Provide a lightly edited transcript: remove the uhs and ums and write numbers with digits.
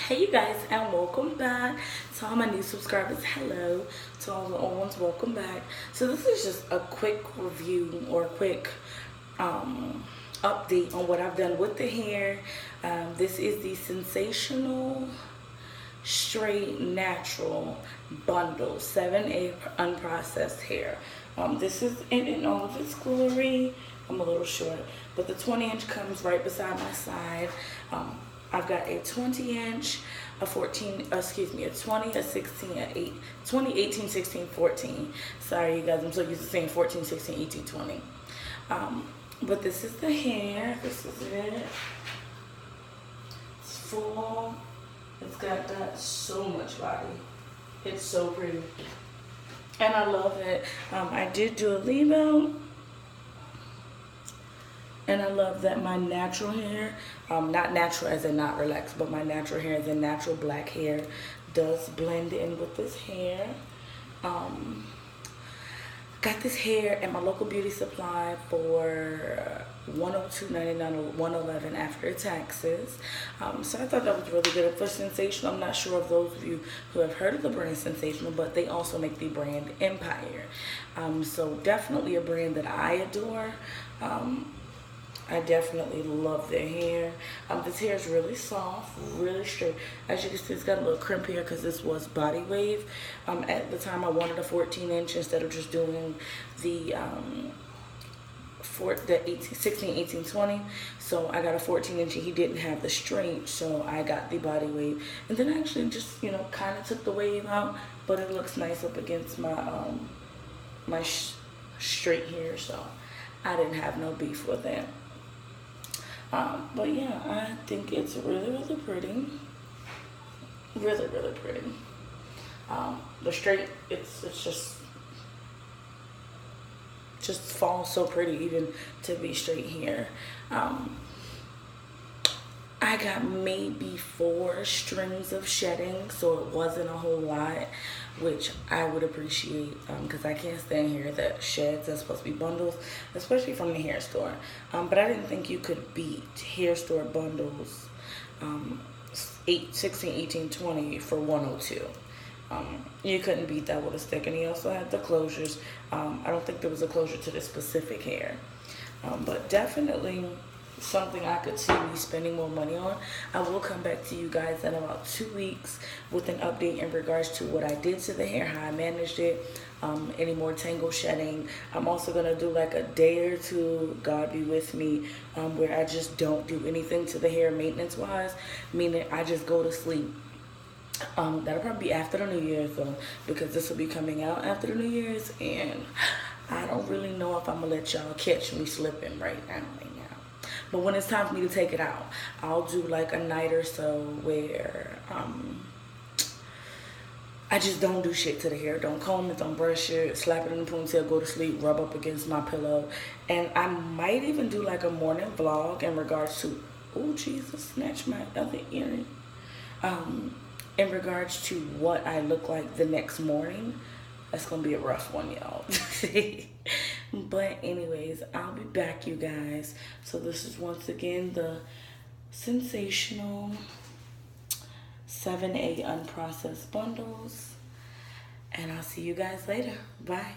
Hey you guys, and welcome back to all my new subscribers. Hello to all the old ones, welcome back. So this is just a quick review or a quick update on what I've done with the hair. This is the Sensational Straight Natural Bundle 7A unprocessed hair. This is in all of its glory. I'm a little short, but the 20-inch comes right beside my side. I've got a 20-inch, a 14, excuse me, a 20, a 16, a 8, 20, 18, 16, 14. Sorry, you guys, I'm so used to saying 14, 16, 18, 20. But this is the hair. This is it. It's full. It's got so much body. It's so pretty. And I love it. I did do a leave out. And I love that my natural hair, not natural as in not relaxed, but my natural hair as in natural black hair does blend in with this hair. Got this hair at my local beauty supply for $102.99 or $111 after taxes. So I thought that was really good for Sensational. I'm not sure of those of you who have heard of the brand Sensational, but they also make the brand Empire. So definitely a brand that I adore. I definitely love their hair. This hair is really soft, really straight. As you can see, it's got a little crimp here because this was body wave. At the time, I wanted a 14-inch instead of just doing the 16, 18, 20. So I got a 14-inch and he didn't have the straight, so I got the body wave. And then I actually just, kind of took the wave out, but it looks nice up against my my straight hair, so I didn't have no beef with it. But yeah, I think it's really, really pretty. Really, really pretty. The straight, it's just falls so pretty even to be straight here. I got maybe 4 strings of shedding, so it wasn't a whole lot, which I would appreciate because I can't stand hair that sheds. That's supposed to be bundles, especially from the hair store. But I didn't think you could beat hair store bundles 16, 18, 20 for 102. You couldn't beat that with a stick. And he also had the closures. I don't think there was a closure to the specific hair, but definitely something I could see me spending more money on. I will come back to you guys in about 2 weeks with an update in regards to what I did to the hair, how I managed it, any more tangle shedding. I'm also going to do like a day or two, God be with me, where I just don't do anything to the hair maintenance wise, meaning I just go to sleep. That'll probably be after the New Year's though, because this will be coming out after the New Year's, and I don't really know if I'm going to let y'all catch me slipping right now. But when it's time for me to take it out, I'll do like a night or so where I just don't do shit to the hair. Don't comb it, don't brush it, slap it in the ponytail, go to sleep, rub up against my pillow. And I might even do like a morning vlog in regards to, oh Jesus, snatch my other earring. In regards to what I look like the next morning. That's gonna be a rough one, y'all. But anyways, I'll be back, you guys. So this is once again the Sensational 7A unprocessed bundles, and I'll see you guys later. Bye.